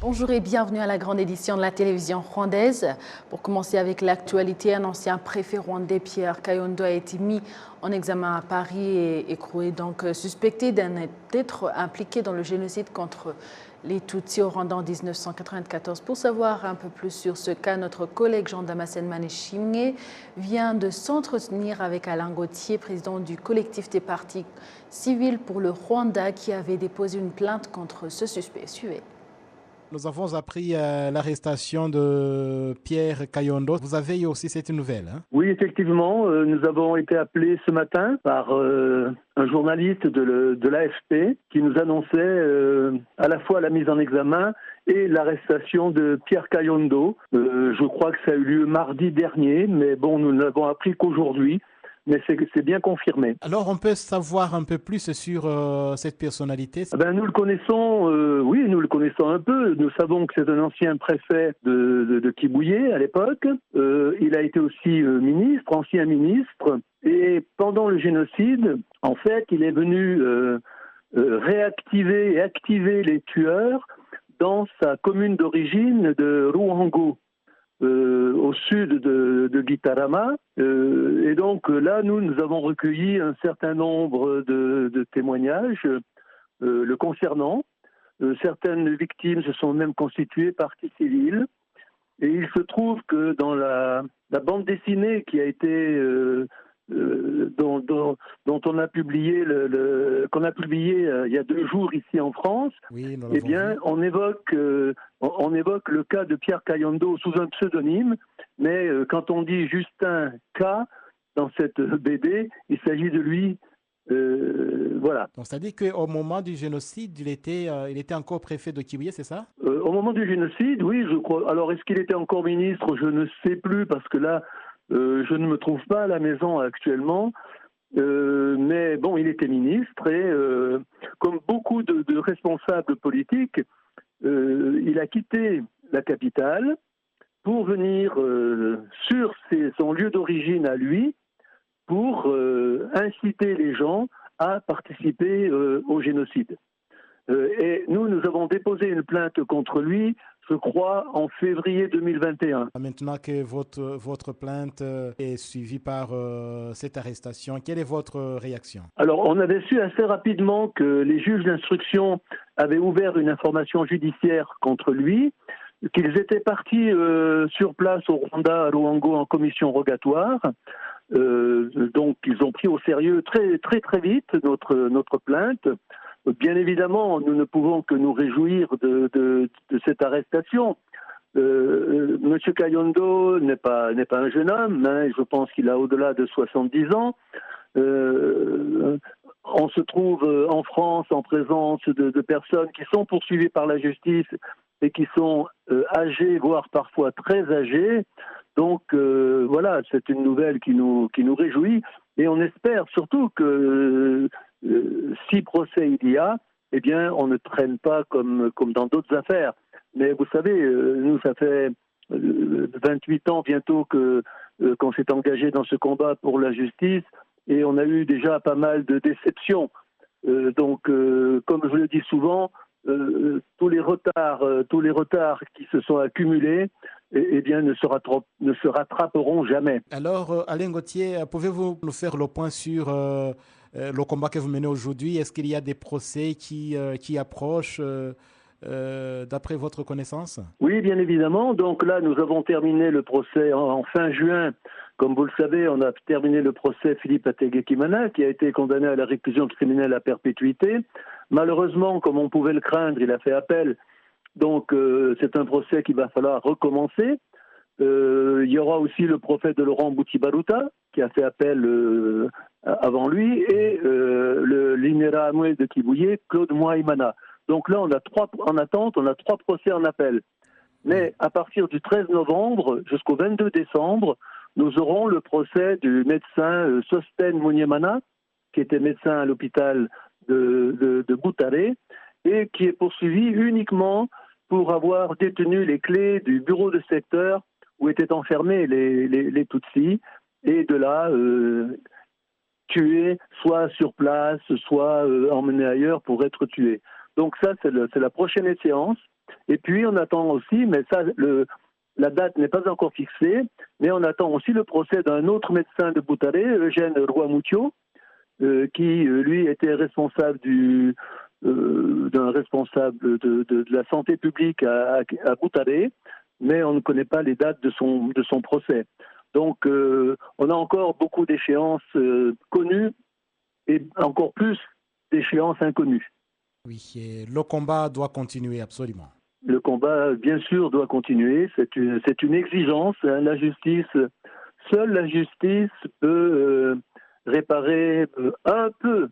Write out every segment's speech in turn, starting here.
Bonjour et bienvenue à la grande édition de la télévision rwandaise. Pour commencer avec l'actualité, un ancien préfet rwandais, Pierre Kayondo, a été mis en examen à Paris et écroué, donc suspecté d'être impliqué dans le génocide contre les Tutsis au Rwanda en 1994. Pour savoir un peu plus sur ce cas, notre collègue Jean-Damascène Maneshimé vient de s'entretenir avec Alain Gauthier, président du collectif des partis civils pour le Rwanda, qui avait déposé une plainte contre ce suspect. Suivez. Nous avons appris l'arrestation de Pierre Kayondo. Vous avez eu aussi cette nouvelle, hein? Oui, effectivement, nous avons été appelés ce matin par un journaliste de l'AFP qui nous annonçait à la fois la mise en examen et l'arrestation de Pierre Kayondo. Je crois que ça a eu lieu mardi dernier, mais bon, nous n'avons appris qu'aujourd'hui. Mais c'est bien confirmé. Alors, on peut savoir un peu plus sur cette personnalité? Nous le connaissons, oui, nous le connaissons un peu. Nous savons que c'est un ancien préfet de Kibouye à l'époque. Il a été aussi ancien ministre. Et pendant le génocide, en fait, il est venu réactiver et activer les tueurs dans sa commune d'origine de Ruango. Au sud de Gitarama. Et donc là, nous avons recueilli un certain nombre de témoignages le concernant. Certaines victimes se sont même constituées partie civile. Et il se trouve que dans la bande dessinée qui a été dont on a publié qu'on a publié il y a 2 jours ici en France, oui, eh bien, on évoque le cas de Pierre Kayondo sous un pseudonyme, mais quand on dit Justin K dans cette BD, il s'agit de lui. Voilà. Donc, c'est-à-dire qu'au moment du génocide, il était encore préfet de Kibuye, c'est ça? Au moment du génocide, oui, je crois. Alors, est-ce qu'il était encore ministre? Je ne sais plus, parce que là, je ne me trouve pas à la maison actuellement. Mais bon, il était ministre et comme beaucoup de responsables politiques, il a quitté la capitale pour venir sur son lieu d'origine à lui pour inciter les gens à participer au génocide. Et nous avons déposé une plainte contre lui, je crois, en février 2021. Maintenant que votre plainte est suivie par cette arrestation, quelle est votre réaction? Alors, on avait su assez rapidement que les juges d'instruction avaient ouvert une information judiciaire contre lui, qu'ils étaient partis sur place au Rwanda, à Ruango, en commission rogatoire. Donc, ils ont pris au sérieux très, très, très vite notre plainte. Bien évidemment, nous ne pouvons que nous réjouir de cette arrestation. Monsieur Kayondo n'est pas un jeune homme, hein, je pense qu'il a au-delà de 70 ans. On se trouve en France en présence de personnes qui sont poursuivies par la justice et qui sont âgées, voire parfois très âgées. Donc voilà, c'est une nouvelle qui nous réjouit et on espère surtout que si procès il y a, eh bien on ne traîne pas comme dans d'autres affaires. Mais vous savez, nous ça fait 28 ans bientôt qu'on s'est engagé dans ce combat pour la justice et on a eu déjà pas mal de déceptions. Donc comme je le dis souvent, tous les retards qui se sont accumulés eh bien, ne se rattraperont jamais. Alors, Alain Gauthier, pouvez-vous nous faire le point sur le combat que vous menez aujourd'hui? Est-ce qu'il y a des procès qui approchent d'après votre connaissance? Oui, bien évidemment. Donc là, nous avons terminé le procès en fin juin. Comme vous le savez, on a terminé le procès Philippe Ategekimana, qui a été condamné à la réclusion criminelle à perpétuité. Malheureusement, comme on pouvait le craindre, il a fait appel. Donc c'est un procès qu'il va falloir recommencer. Il y aura aussi le procès de Laurent Boutibaruta, qui a fait appel avant lui, et l'Inera Amoué de Kibouye, Claude Mouaïmana. Donc là, on a 3 procès en appel. Mais à partir du 13 novembre jusqu'au 22 décembre, nous aurons le procès du médecin Sosten Mounyemana, qui était médecin à l'hôpital de Boutaré, et qui est poursuivi uniquement pour avoir détenu les clés du bureau de secteur où étaient enfermés les Tutsis, et de là tués, soit sur place, soit emmenés ailleurs pour être tués. Donc ça, c'est la prochaine échéance. Et puis on attend aussi, mais ça, la date n'est pas encore fixée, mais on attend aussi le procès d'un autre médecin de Boutaré, Eugène Roy-Moutio, qui lui était responsable d'un responsable de la santé publique à Boutaré, mais on ne connaît pas les dates de son procès. Donc on a encore beaucoup d'échéances connues et encore plus d'échéances inconnues. Oui, et le combat doit continuer absolument. Le combat, bien sûr, doit continuer. C'est une exigence. Hein. Seule la justice peut réparer un peu,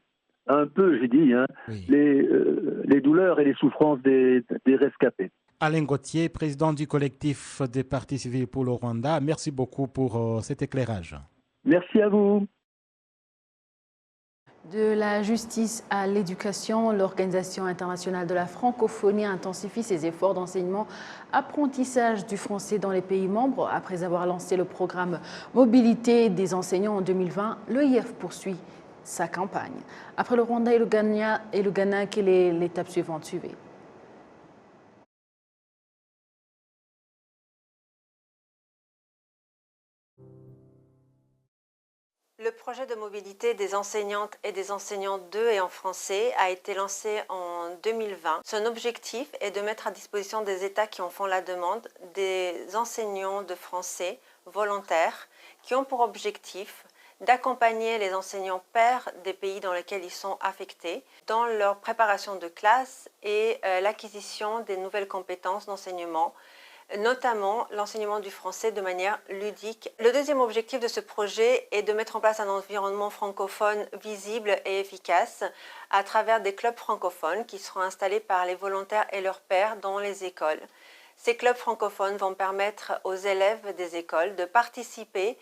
je dis, hein, Oui. les douleurs et les souffrances des rescapés. Alain Gauthier, président du collectif des partis civils pour le Rwanda, merci beaucoup pour cet éclairage. Merci à vous. De la justice à l'éducation, l'Organisation internationale de la francophonie intensifie ses efforts d'enseignement-apprentissage du français dans les pays membres. Après avoir lancé le programme Mobilité des enseignants en 2020, l'EIF poursuit sa campagne. Après le Rwanda et le Ghana, quelle est l'étape suivante? Suivez. Le projet de mobilité des enseignantes et des enseignants d'eux et en français a été lancé en 2020. Son objectif est de mettre à disposition des États qui en font la demande des enseignants de français volontaires qui ont pour objectif d'accompagner les enseignants pairs des pays dans lesquels ils sont affectés dans leur préparation de classe et l'acquisition des nouvelles compétences d'enseignement, notamment l'enseignement du français de manière ludique. Le deuxième objectif de ce projet est de mettre en place un environnement francophone visible et efficace à travers des clubs francophones qui seront installés par les volontaires et leurs pairs dans les écoles. Ces clubs francophones vont permettre aux élèves des écoles de participer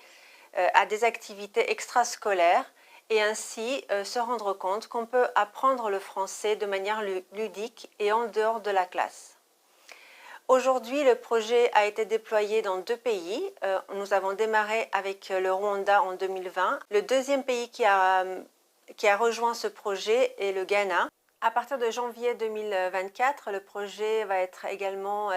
à des activités extrascolaires et ainsi se rendre compte qu'on peut apprendre le français de manière ludique et en dehors de la classe. Aujourd'hui, le projet a été déployé dans 2 pays. Nous avons démarré avec le Rwanda en 2020. Le deuxième pays qui a rejoint ce projet est le Ghana. À partir de janvier 2024, le projet va être également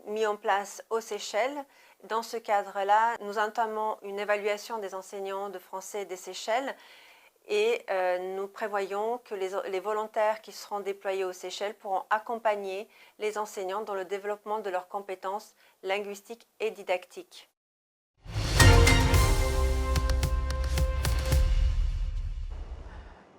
mis en place aux Seychelles. Dans ce cadre-là, nous entamons une évaluation des enseignants de français des Seychelles et nous prévoyons que les volontaires qui seront déployés aux Seychelles pourront accompagner les enseignants dans le développement de leurs compétences linguistiques et didactiques.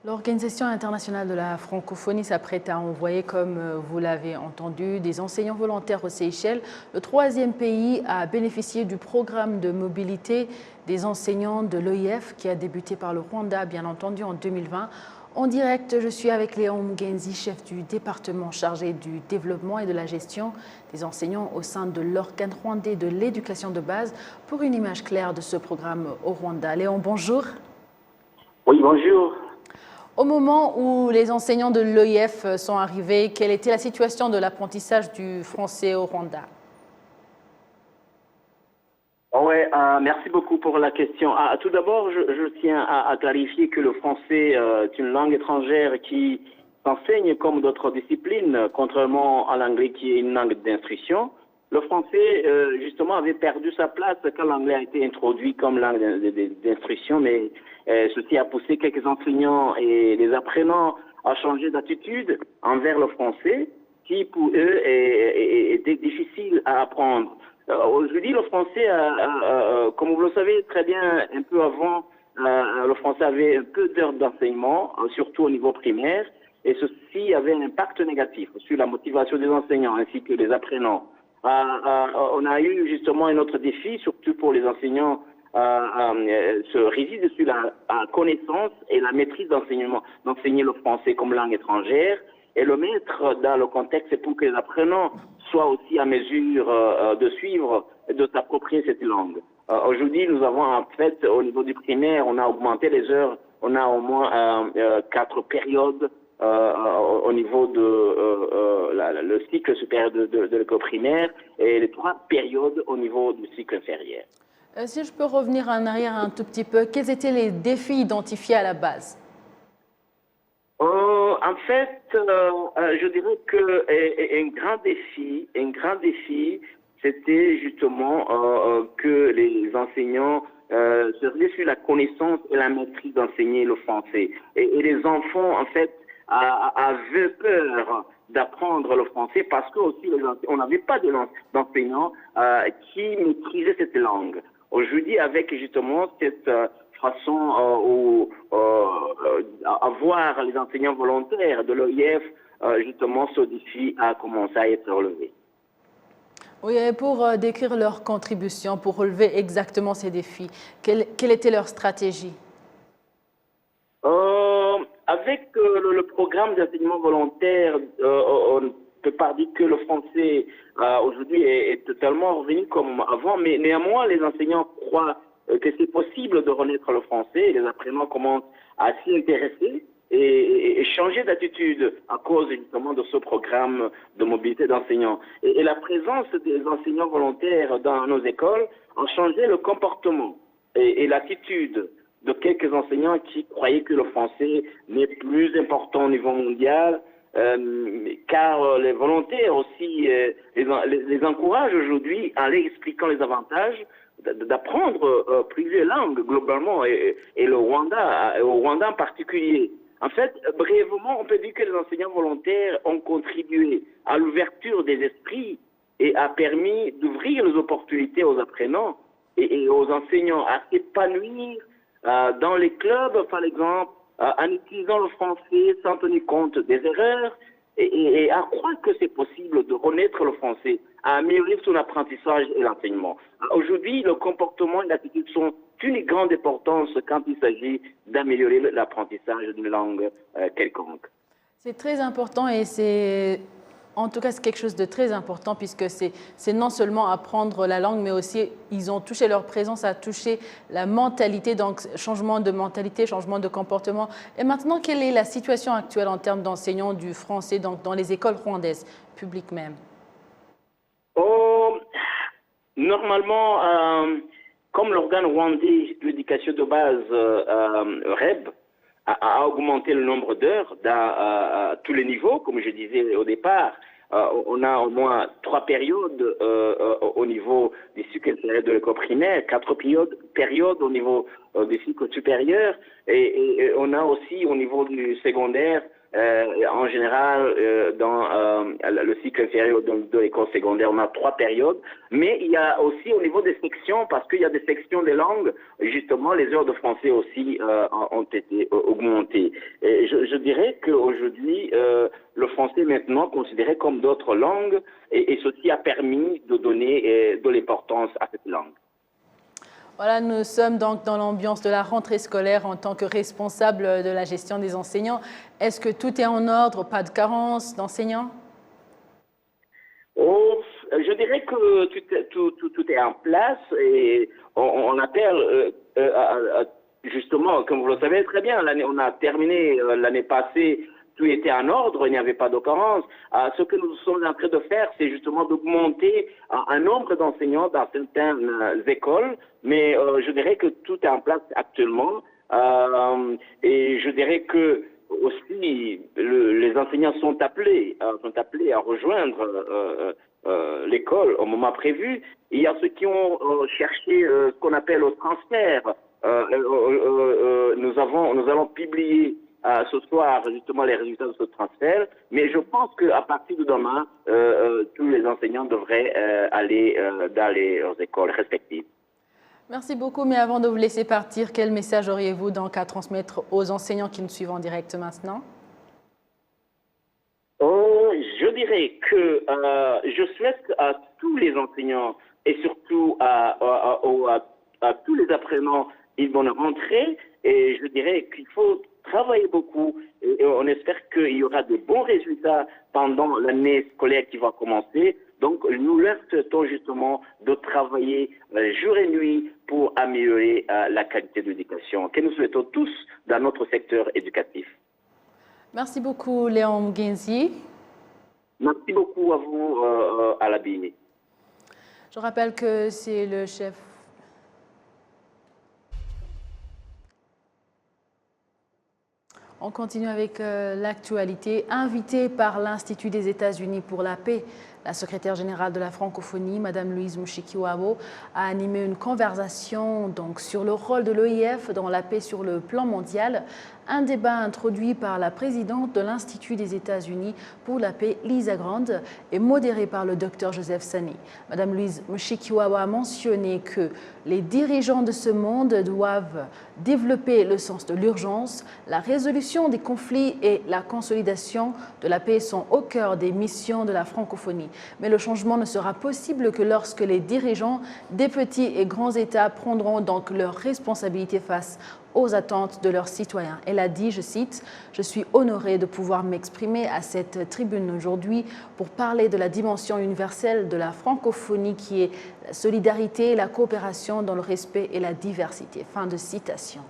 L'Organisation internationale de la francophonie s'apprête à envoyer, comme vous l'avez entendu, des enseignants volontaires aux Seychelles, le 3e pays à bénéficier du programme de mobilité des enseignants de l'EIF qui a débuté par le Rwanda, bien entendu, en 2020. En direct, je suis avec Léon Mugenzi, chef du département chargé du développement et de la gestion des enseignants au sein de l'organe rwandais de l'éducation de base, pour une image claire de ce programme au Rwanda. Léon, bonjour. Oui, bonjour. Au moment où les enseignants de l'EIF sont arrivés, quelle était la situation de l'apprentissage du français au Rwanda? Oui, merci beaucoup pour la question. Tout d'abord, je tiens à clarifier que le français est une langue étrangère qui s'enseigne comme d'autres disciplines, contrairement à l'anglais qui est une langue d'instruction. Le français, justement, avait perdu sa place quand l'anglais a été introduit comme langue d'instruction, mais ceci a poussé quelques enseignants et les apprenants à changer d'attitude envers le français, qui pour eux était difficile à apprendre. Aujourd'hui, le français, comme vous le savez très bien, un peu avant, le français avait un peu d'heures d'enseignement, surtout au niveau primaire, et ceci avait un impact négatif sur la motivation des enseignants ainsi que des apprenants. On a eu justement un autre défi, surtout pour les enseignants, se réside sur la connaissance et la maîtrise d'enseigner le français comme langue étrangère et le mettre dans le contexte pour que les apprenants soient aussi à mesure de suivre et de s'approprier cette langue. Aujourd'hui, nous avons en fait, au niveau du primaire, on a augmenté les heures, on a au moins 4 périodes au niveau de le cycle supérieur de l'école primaire et les 3 périodes au niveau du cycle inférieur. Si je peux revenir en arrière un tout petit peu, quels étaient les défis identifiés à la base? En fait, je dirais que un grand défi, c'était justement que les enseignants se reviennent sur la connaissance et la maîtrise d'enseigner le français. Et les enfants, en fait, avaient peur d'apprendre le français parce que aussi on n'avait pas d'enseignants qui maîtrisaient cette langue. Aujourd'hui, avec justement cette façon à voir les enseignants volontaires de l'OIF, justement, ce défi a commencé à être relevé. Oui, et pour décrire leur contribution, pour relever exactement ces défis, quelle était leur stratégie? Avec le programme d'enseignement volontaire, on ne peut pas dire que le français aujourd'hui est totalement revenu comme avant, mais néanmoins les enseignants croient que c'est possible de renaître le français. Les apprenants commencent à s'y intéresser et changer d'attitude à cause justement de ce programme de mobilité d'enseignants. Et la présence des enseignants volontaires dans nos écoles a changé le comportement et l'attitude de quelques enseignants qui croyaient que le français n'est plus important au niveau mondial, car les volontaires aussi les encouragent aujourd'hui en leur expliquant les avantages d'apprendre plusieurs langues globalement et au Rwanda en particulier. En fait, brièvement, on peut dire que les enseignants volontaires ont contribué à l'ouverture des esprits et a permis d'ouvrir les opportunités aux apprenants et aux enseignants à s'épanouir dans les clubs, par exemple, en utilisant le français sans tenir compte des erreurs et à croire que c'est possible de renaître le français, à améliorer son apprentissage et l'enseignement. Aujourd'hui, le comportement et l'attitude sont d'une grande importance quand il s'agit d'améliorer l'apprentissage d'une langue quelconque. C'est très important et c'est en tout cas c'est quelque chose de très important puisque c'est non seulement apprendre la langue mais aussi ils ont touché leur présence à toucher la mentalité, donc changement de mentalité, changement de comportement. Et maintenant, quelle est la situation actuelle en termes d'enseignants du français donc dans les écoles rwandaises, publiques même? Normalement, comme l'organe rwandais d'éducation de base, REB, a augmenté le nombre d'heures à tous les niveaux, comme je disais au départ. On a au moins 3 périodes au niveau des cycles inférieurs de l'école primaire, 4 périodes au niveau des cycles supérieurs, et on a aussi au niveau du secondaire, en général, dans le cycle inférieur de l'école secondaire, on a 3 périodes, mais il y a aussi au niveau des sections, parce qu'il y a des sections des langues, justement, les heures de français aussi ont été augmentées. Et je dirais qu'aujourd'hui, le français est maintenant considéré comme d'autres langues, et ceci a permis de donner de l'importance à cette langue. Voilà, nous sommes donc dans l'ambiance de la rentrée scolaire en tant que responsable de la gestion des enseignants. Est-ce que tout est en ordre, pas de carence d'enseignants? Je dirais que tout est en place et on appelle justement, comme vous le savez très bien, on a terminé l'année passée, tout était en ordre, il n'y avait pas de carence. Ce que nous sommes en train de faire, c'est justement d'augmenter un nombre d'enseignants dans certaines écoles, mais je dirais que tout est en place actuellement. Et je dirais que aussi les enseignants sont appelés à rejoindre l'école au moment prévu. Il y a ceux qui ont cherché ce qu'on appelle le transfert. Nous allons publier ce soir justement les résultats de ce transfert, mais je pense qu'à partir de demain, tous les enseignants devraient aller dans leurs écoles respectives. Merci beaucoup, mais avant de vous laisser partir, quel message auriez-vous donc à transmettre aux enseignants qui nous suivent en direct maintenant? Je dirais que je souhaite à tous les enseignants et surtout à tous les apprenants une bonne rentrée, et je dirais qu'il faut travailler beaucoup et on espère qu'il y aura de bons résultats pendant l'année scolaire qui va commencer. Donc, nous leur souhaitons justement de travailler jour et nuit pour améliorer la qualité de l'éducation que nous souhaitons tous dans notre secteur éducatif. Merci beaucoup, Léon Mgenzi. Merci beaucoup à vous, à la BINI. Je rappelle que c'est le chef. On continue avec l'actualité. Invitée par l'Institut des États-Unis pour la paix, la secrétaire générale de la francophonie, Mme Louise Mushikiwabo, a animé une conversation sur le rôle de l'OIF dans la paix sur le plan mondial. Un débat introduit par la présidente de l'Institut des États-Unis pour la paix, Lisa Grant, et modéré par le Dr Joseph Sani. Mme Louise Mushikiwabo a mentionné que les dirigeants de ce monde doivent développer le sens de l'urgence. La résolution des conflits et la consolidation de la paix sont au cœur des missions de la francophonie. Mais le changement ne sera possible que lorsque les dirigeants des petits et grands États prendront donc leurs responsabilités face aux attentes de leurs citoyens. Elle a dit, je cite, « Je suis honorée de pouvoir m'exprimer à cette tribune aujourd'hui pour parler de la dimension universelle de la francophonie qui est la solidarité et la coopération dans le respect et la diversité. » Fin de citation.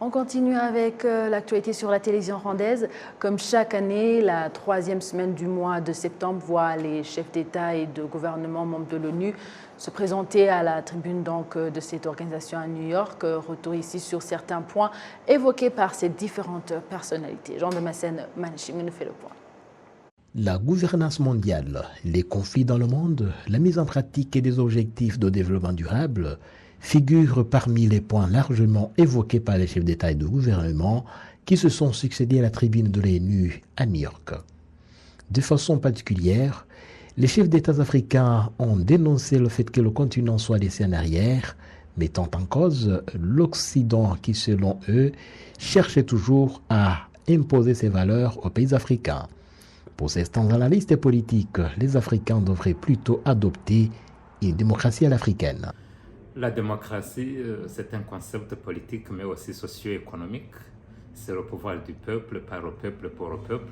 On continue avec l'actualité sur la télévision rwandaise. Comme chaque année, la troisième semaine du mois de septembre voit les chefs d'État et de gouvernement membres de l'ONU se présenter à la tribune de cette organisation à New York. Retour ici sur certains points évoqués par ces différentes personnalités. Jean de Massène Manchim nous fait le point. La gouvernance mondiale, les conflits dans le monde, la mise en pratique des objectifs de développement durable figurent parmi les points largement évoqués par les chefs d'État et de gouvernement qui se sont succédés à la tribune de l'ONU à New York. De façon particulière, les chefs d'État africains ont dénoncé le fait que le continent soit laissé en arrière, mettant en cause l'Occident qui, selon eux, cherchait toujours à imposer ses valeurs aux pays africains. Pour certains analystes politiques, les Africains devraient plutôt adopter une démocratie à l'africaine. La démocratie, c'est un concept politique, mais aussi socio-économique. C'est le pouvoir du peuple, par le peuple, pour le peuple.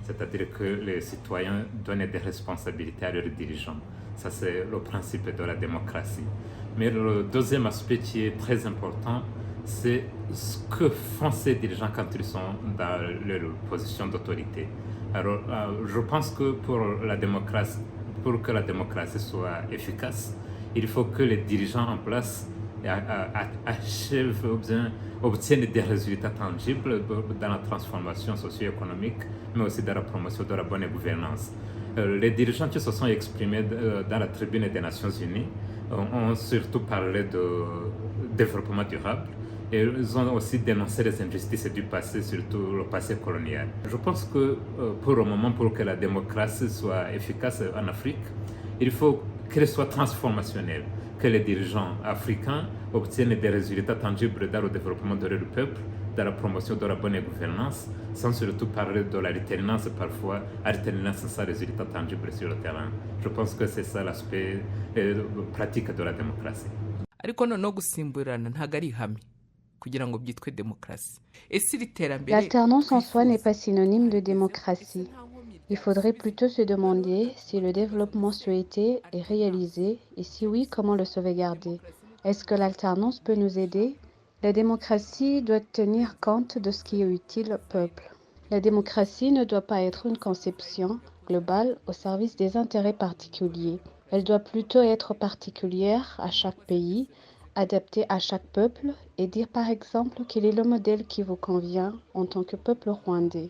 C'est-à-dire que les citoyens donnent des responsabilités à leurs dirigeants. Ça, c'est le principe de la démocratie. Mais le deuxième aspect qui est très important, c'est ce que font ces dirigeants quand ils sont dans leur position d'autorité. Alors, je pense que pour que la démocratie soit efficace, il faut que les dirigeants en place obtiennent des résultats tangibles dans la transformation socio-économique, mais aussi dans la promotion de la bonne gouvernance. Les dirigeants qui se sont exprimés dans la tribune des Nations Unies ont surtout parlé de développement durable et ils ont aussi dénoncé les injustices du passé, surtout le passé colonial. Je pense que pour le moment, pour que la démocratie soit efficace en Afrique, il faut qu'elle soit transformationnelle, que les dirigeants africains obtiennent des résultats tangibles dans le développement de leur peuple, dans la promotion de la bonne gouvernance, sans surtout parler de l'alternance parfois, alternance sans résultat tangible sur le terrain. Je pense que c'est ça l'aspect pratique de la démocratie. L'alternance en soi n'est pas synonyme de démocratie. Il faudrait plutôt se demander si le développement souhaité est réalisé et si oui, comment le sauvegarder. Est-ce que l'alternance peut nous aider? La démocratie doit tenir compte de ce qui est utile au peuple. La démocratie ne doit pas être une conception globale au service des intérêts particuliers. Elle doit plutôt être particulière à chaque pays, adaptée à chaque peuple et dire par exemple quel est le modèle qui vous convient en tant que peuple rwandais.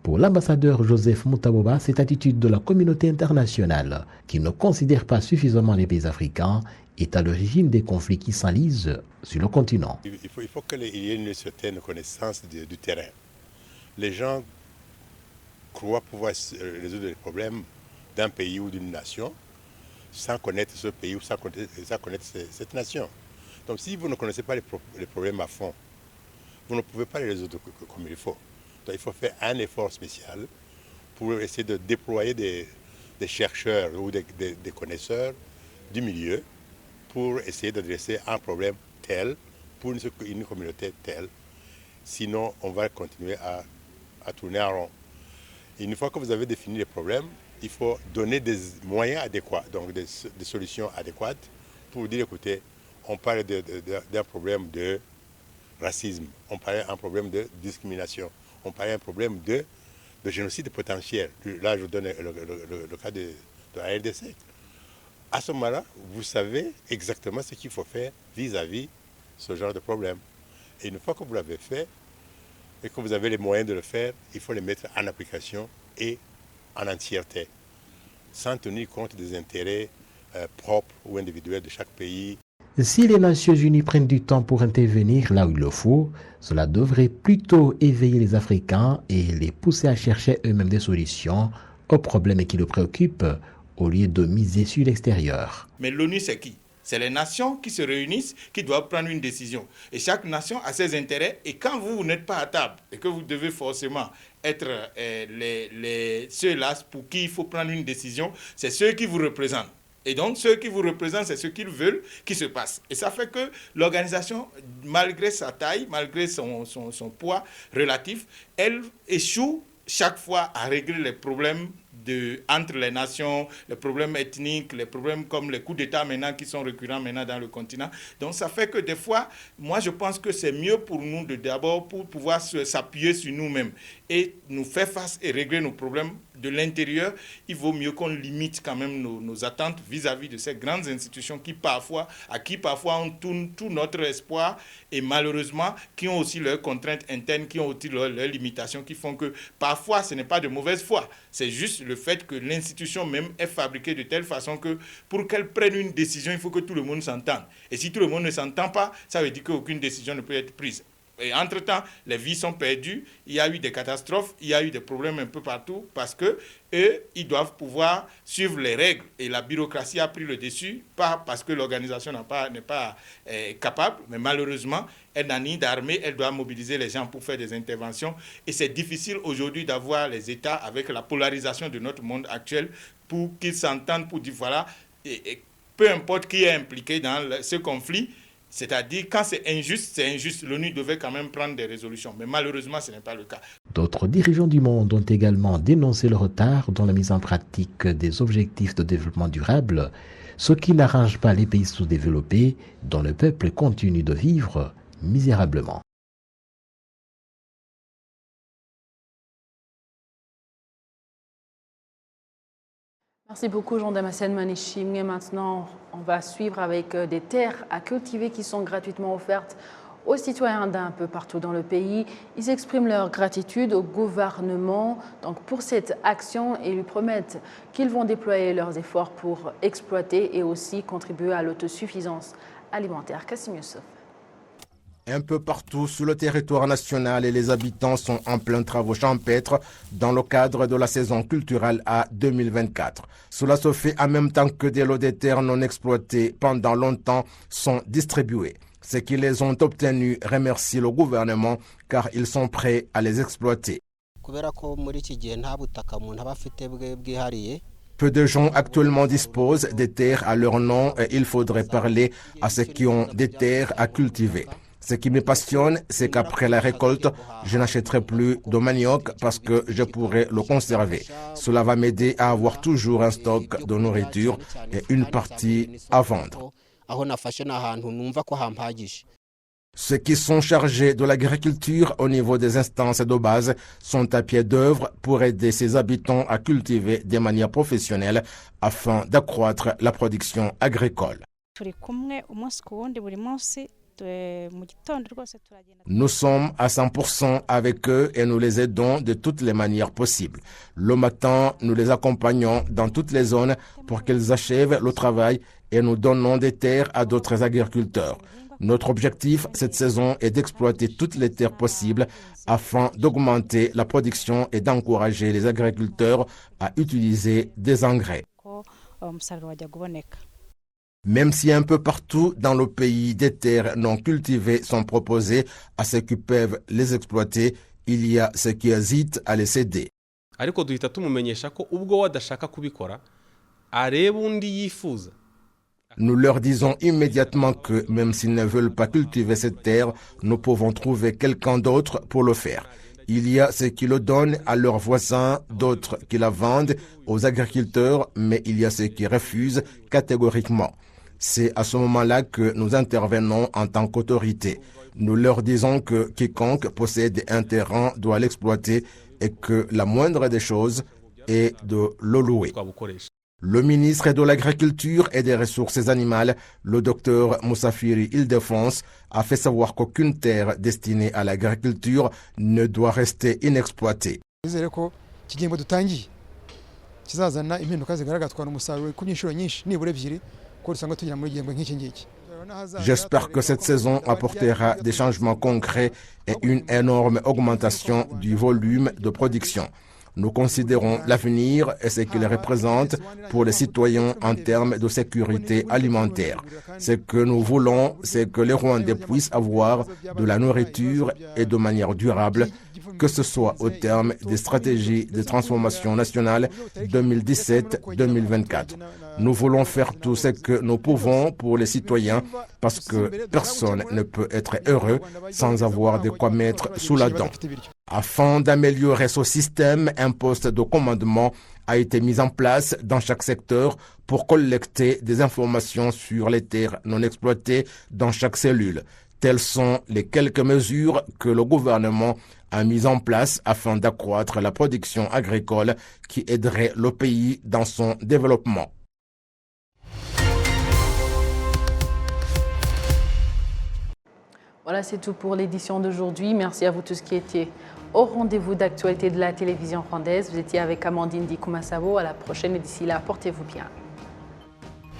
Pour l'ambassadeur Joseph Mutaboba, cette attitude de la communauté internationale, qui ne considère pas suffisamment les pays africains, est à l'origine des conflits qui s'enlisent sur le continent. Il faut qu'il y ait une certaine connaissance du terrain. Les gens croient pouvoir résoudre les problèmes d'un pays ou d'une nation sans connaître ce pays ou sans connaître cette nation. Donc si vous ne connaissez pas les problèmes à fond, vous ne pouvez pas les résoudre comme il faut. Donc, il faut faire un effort spécial pour essayer de déployer des chercheurs ou des connaisseurs du milieu pour essayer d'adresser un problème tel pour une communauté telle. Sinon, on va continuer à tourner en rond. Et une fois que vous avez défini les problèmes, il faut donner des moyens adéquats, donc des solutions adéquates pour dire, écoutez, on parle d'un problème de racisme, on parle d'un problème de discrimination, on parle d'un problème de génocide potentiel. Là, je donne le cas de la RDC. À ce moment-là, vous savez exactement ce qu'il faut faire vis-à-vis ce genre de problème. Et une fois que vous l'avez fait et que vous avez les moyens de le faire, il faut les mettre en application et en entièreté, sans tenir compte des intérêts propres ou individuels de chaque pays. Si les Nations Unies prennent du temps pour intervenir là où il le faut, cela devrait plutôt éveiller les Africains et les pousser à chercher eux-mêmes des solutions aux problèmes qui les préoccupent, au lieu de miser sur l'extérieur. Mais l'ONU, c'est qui? C'est les nations qui se réunissent, qui doivent prendre une décision. Et chaque nation a ses intérêts. Et quand vous n'êtes pas à table et que vous devez forcément être ceux-là pour qui il faut prendre une décision, c'est ceux qui vous représentent. Et donc, ceux qui vous représentent, c'est ce qu'ils veulent qui se passe. Et ça fait que l'organisation, malgré sa taille, malgré son poids relatif, elle échoue chaque fois à régler les problèmes entre les nations, les problèmes ethniques, les problèmes comme les coups d'État maintenant qui sont récurrents maintenant dans le continent. Donc ça fait que des fois, moi je pense que c'est mieux pour nous de d'abord pour pouvoir s'appuyer sur nous-mêmes et nous faire face et régler nos problèmes de l'intérieur. Il vaut mieux qu'on limite quand même nos attentes vis-à-vis de ces grandes institutions à qui parfois on tourne tout notre espoir et malheureusement qui ont aussi leurs contraintes internes, qui ont aussi leurs limitations qui font que parfois ce n'est pas de mauvaise foi. C'est juste le fait que l'institution même est fabriquée de telle façon que pour qu'elle prenne une décision, il faut que tout le monde s'entende. Et si tout le monde ne s'entend pas, ça veut dire qu'aucune décision ne peut être prise. Et entre-temps, les vies sont perdues, il y a eu des catastrophes, il y a eu des problèmes un peu partout parce qu'eux, ils doivent pouvoir suivre les règles. Et la bureaucratie a pris le dessus, pas parce que l'organisation n'est pas capable, mais malheureusement, elle n'a ni d'armée, elle doit mobiliser les gens pour faire des interventions. Et c'est difficile aujourd'hui d'avoir les États avec la polarisation de notre monde actuel pour qu'ils s'entendent, pour dire voilà, et peu importe qui est impliqué dans ce conflit, c'est-à-dire, quand c'est injuste, l'ONU devait quand même prendre des résolutions. Mais malheureusement, ce n'est pas le cas. D'autres dirigeants du monde ont également dénoncé le retard dans la mise en pratique des objectifs de développement durable, ce qui n'arrange pas les pays sous-développés dont le peuple continue de vivre misérablement. Merci beaucoup Jean-Damascène Manéchim. Et maintenant, on va suivre avec des terres à cultiver qui sont gratuitement offertes aux citoyens d'un peu partout dans le pays. Ils expriment leur gratitude au gouvernement pour cette action et lui promettent qu'ils vont déployer leurs efforts pour exploiter et aussi contribuer à l'autosuffisance alimentaire. Kassim Youssef. Un peu partout sur le territoire national et les habitants sont en plein travaux champêtres dans le cadre de la saison culturelle à 2024. Cela se fait en même temps que des lots de terres non exploités pendant longtemps sont distribués. Ceux qui les ont obtenus remercient le gouvernement car ils sont prêts à les exploiter. Peu de gens actuellement disposent des terres à leur nom et il faudrait parler à ceux qui ont des terres à cultiver. Ce qui me passionne, c'est qu'après la récolte, je n'achèterai plus de manioc parce que je pourrai le conserver. Cela va m'aider à avoir toujours un stock de nourriture et une partie à vendre. Ceux qui sont chargés de l'agriculture au niveau des instances de base sont à pied d'œuvre pour aider ces habitants à cultiver de manière professionnelle afin d'accroître la production agricole. Nous sommes à 100% avec eux et nous les aidons de toutes les manières possibles. Le matin, nous les accompagnons dans toutes les zones pour qu'ils achèvent le travail et nous donnons des terres à d'autres agriculteurs. Notre objectif cette saison est d'exploiter toutes les terres possibles afin d'augmenter la production et d'encourager les agriculteurs à utiliser des engrais. Même si un peu partout dans le pays des terres non cultivées sont proposées à ceux qui peuvent les exploiter, il y a ceux qui hésitent à les céder. Nous leur disons immédiatement que même s'ils ne veulent pas cultiver cette terre, nous pouvons trouver quelqu'un d'autre pour le faire. Il y a ceux qui le donnent à leurs voisins, d'autres qui la vendent aux agriculteurs, mais il y a ceux qui refusent catégoriquement. C'est à ce moment-là que nous intervenons en tant qu'autorité. Nous leur disons que quiconque possède un terrain doit l'exploiter et que la moindre des choses est de le louer. Le ministre de l'Agriculture et des Ressources animales, le docteur Moussafiri Île-de-France, a fait savoir qu'aucune terre destinée à l'agriculture ne doit rester inexploitée. J'espère que cette saison apportera des changements concrets et une énorme augmentation du volume de production. Nous considérons l'avenir et ce qu'il représente pour les citoyens en termes de sécurité alimentaire. Ce que nous voulons, c'est que les Rwandais puissent avoir de la nourriture et de manière durable, que ce soit au terme des stratégies de transformation nationale 2017-2024. Nous voulons faire tout ce que nous pouvons pour les citoyens parce que personne ne peut être heureux sans avoir de quoi mettre sous la dent. Afin d'améliorer ce système, un poste de commandement a été mis en place dans chaque secteur pour collecter des informations sur les terres non exploitées dans chaque cellule. Telles sont les quelques mesures que le gouvernement a mises en place afin d'accroître la production agricole qui aiderait le pays dans son développement. Voilà, c'est tout pour l'édition d'aujourd'hui. Merci à vous tous qui étiez au rendez-vous d'actualité de la télévision rwandaise. Vous étiez avec Amandine Di Kumasavo. À la prochaine et d'ici là, portez-vous bien.